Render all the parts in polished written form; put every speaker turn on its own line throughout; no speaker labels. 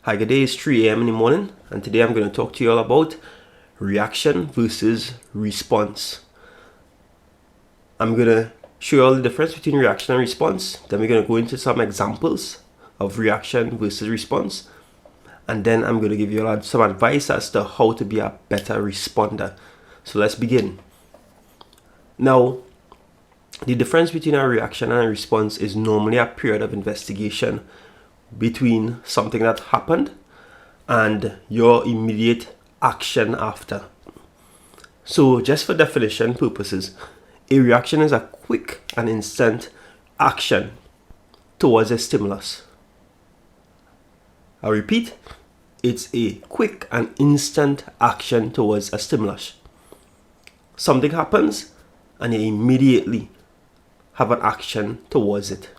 Hi, good day. It's 3 a.m. in the morning, and today I'm going to talk to you all about reaction versus response. I'm going to show you all the difference between reaction and response. Then we're going to go into some examples of reaction versus response, and then I'm going to give you all some advice as to how to be a better responder. So let's begin. Now, the difference between a reaction and a response is normally a period of investigation between something that happened and your immediate action after. So just for definition purposes, a reaction is a quick and instant action towards a stimulus. I repeat, it's a quick and instant action towards a stimulus. Something happens and you immediately have an action towards it.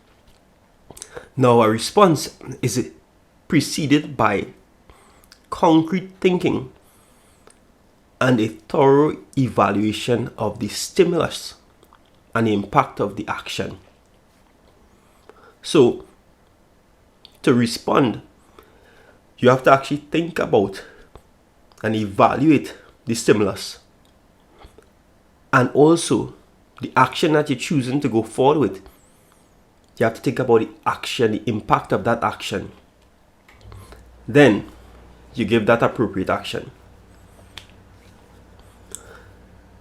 Now, a response is preceded by concrete thinking and a thorough evaluation of the stimulus and the impact of the action. So, to respond, you have to actually think about and evaluate the stimulus and also the action that you're choosing to go forward with. You have to think about the action, the impact of that action. Then you give that appropriate action.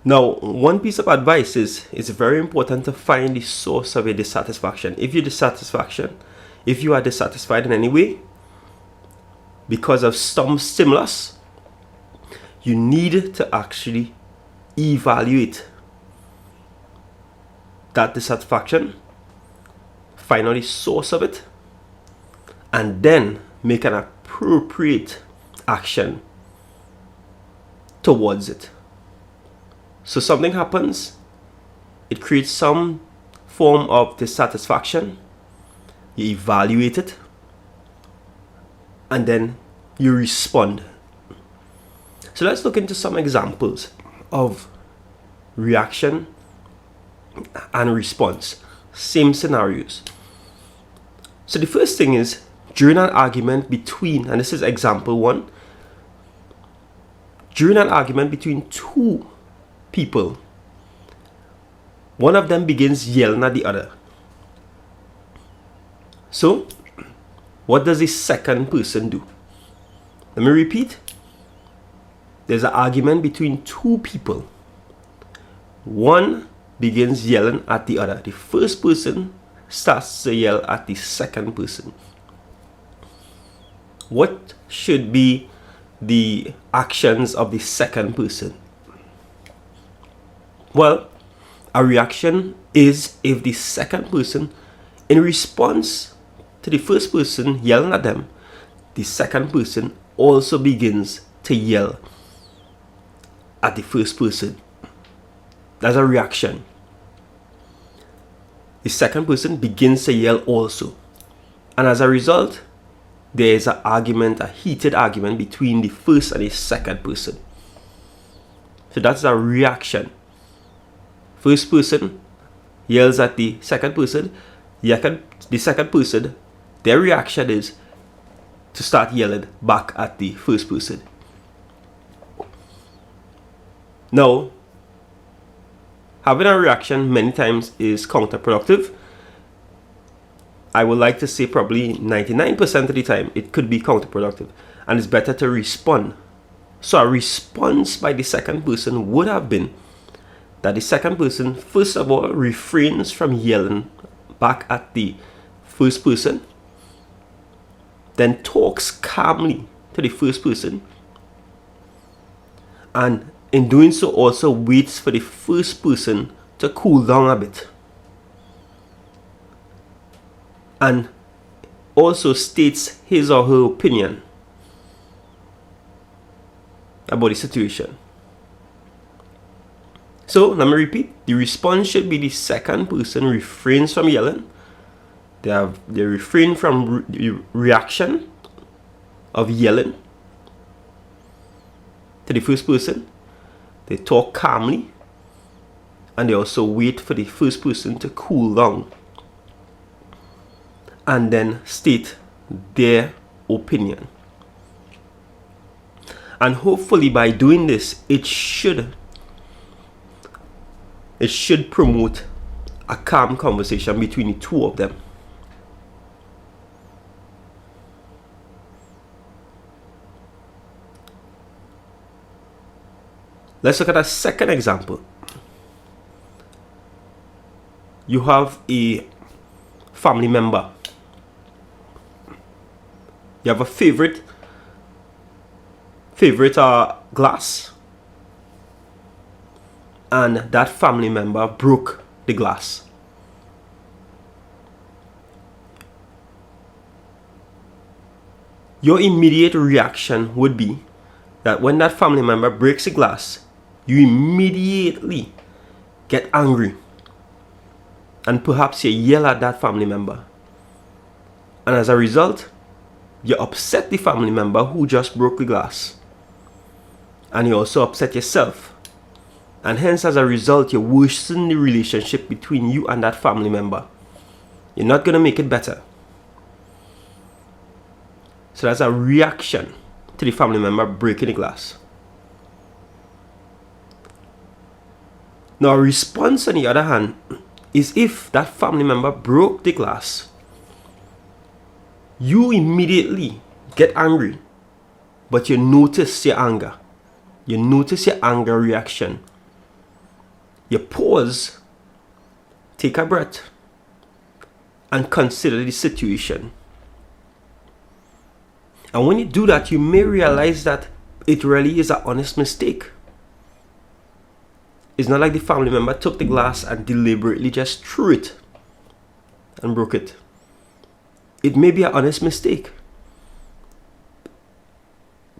Now, one piece of advice is it's very important to find the source of your dissatisfaction. If you are dissatisfied in any way because of some stimulus, you need to actually evaluate that dissatisfaction, find out the source of it, and then make an appropriate action towards it. So something happens, it creates some form of dissatisfaction, you evaluate it, and then you respond. So let's look into some examples of reaction and response, same scenarios. So the first thing is during an argument between, and this is example one, during an argument between two people, one of them begins yelling at the other. So, what does the second person do? Let me repeat. There's an argument between two people. One begins yelling at the other. The first person starts to yell at the second person. What should be the actions of the second person? Well, a reaction is if the second person, in response to the first person yelling at them, the second person also begins to yell at the first person. That's a reaction. The second person begins to yell also. And as a result, there is an argument, a heated argument between the first and the second person. So that's a reaction. First person yells at the second person. The second person, their reaction is to start yelling back at the first person. Now, having a reaction many times is counterproductive. I would like to say probably 99% of the time it could be counterproductive, and it's better to respond. So a response by the second person would have been that the second person first of all refrains from yelling back at the first person, then talks calmly to the first person, and in doing so also waits for the first person to cool down a bit, and also states his or her opinion about the situation. So let me repeat, the response should be the second person refrains from yelling. They refrain from the reaction of yelling to the first person. They talk calmly, and they also wait for the first person to cool down and then state their opinion. And hopefully by doing this, it should promote a calm conversation between the two of them. Let's look at a second example. You have a family member. You have a favorite glass, and that family member broke the glass. Your immediate reaction would be that when that family member breaks a glass, you immediately get angry, and perhaps you yell at that family member, and as a result, you upset the family member who just broke the glass, and you also upset yourself, and hence as a result you worsen the relationship between you and that family member. You're not going to make it better. So that's a reaction to the family member breaking the glass. Now, a response, on the other hand, is if that family member broke the glass, you immediately get angry, but you notice your anger. You notice your anger reaction. You pause, take a breath, and consider the situation. And when you do that, you may realize that it really is an honest mistake. It's not like the family member took the glass and deliberately just threw it and broke it. It may be an honest mistake.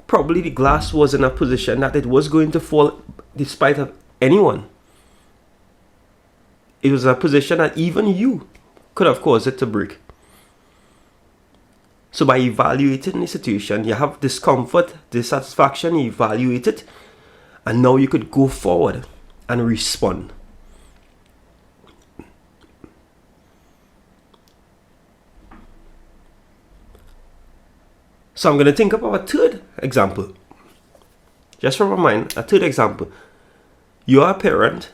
Probably the glass was in a position that it was going to fall despite of anyone. It was a position that even you could have caused it to break. So by evaluating the situation, you have discomfort, dissatisfaction, you evaluate it, and now you could go forward and respond. So I'm going to think about a third example. Just from my mind, a third example. You are a parent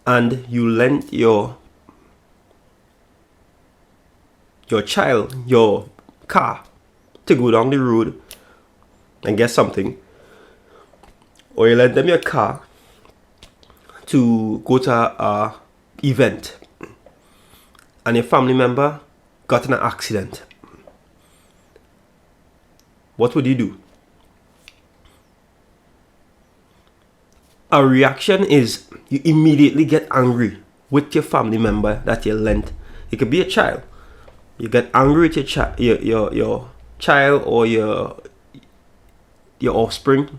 and you lent your child your car to go down the road and get something. Or you lent them your car to go to a event, and your family member got in an accident. What would you do? A reaction is you immediately get angry with your family member that you lent. It could be a child. You get angry with your child or your offspring.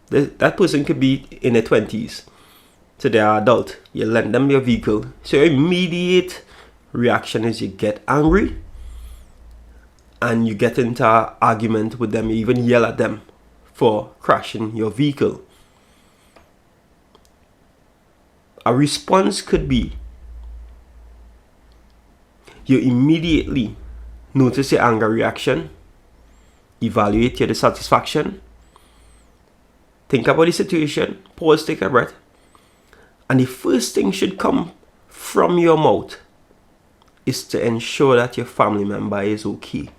That person could be in their 20s, so they are adult. You lend them your vehicle, so your immediate reaction is you get angry and you get into an argument with them. You even yell at them for crashing your vehicle. A response could be you immediately notice your anger reaction, evaluate your dissatisfaction, think about the situation, pause, take a breath, and the first thing should come from your mouth is to ensure that your family member is okay.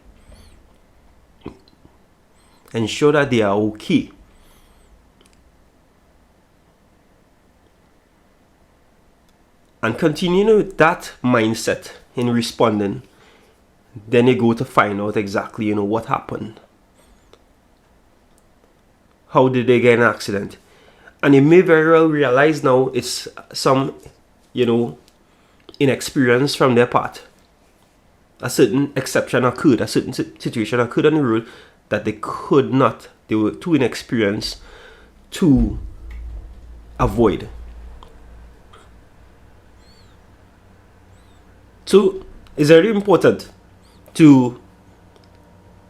Ensure that they are okay. And continue with that mindset in responding. Then you go to find out exactly, what happened. How did they get in an accident? And you may very well realize now it's some, inexperience from their part. A certain exception occurred, a certain situation occurred on the road that they were too inexperienced to avoid. So it's very important to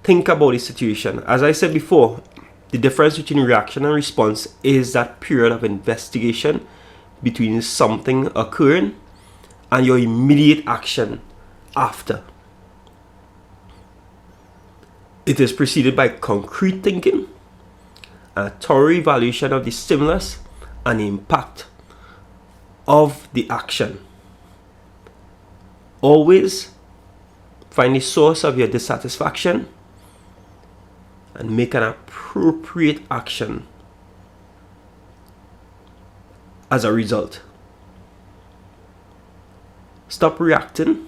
think about the situation. As I said before, the difference between reaction and response is that period of investigation between something occurring and your immediate action after. It is preceded by concrete thinking, a thorough evaluation of the stimulus and the impact of the action. Always find the source of your dissatisfaction and make an appropriate action as a result. Stop reacting,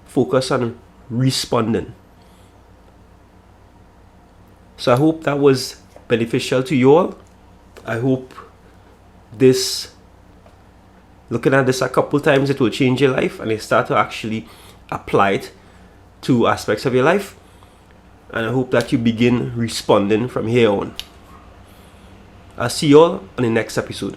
focus on responding. So I hope that was beneficial to you all. I hope looking at this a couple times, it will change your life and you start to actually apply it to aspects of your life. And I hope that you begin responding from here on. I'll see you all on the next episode.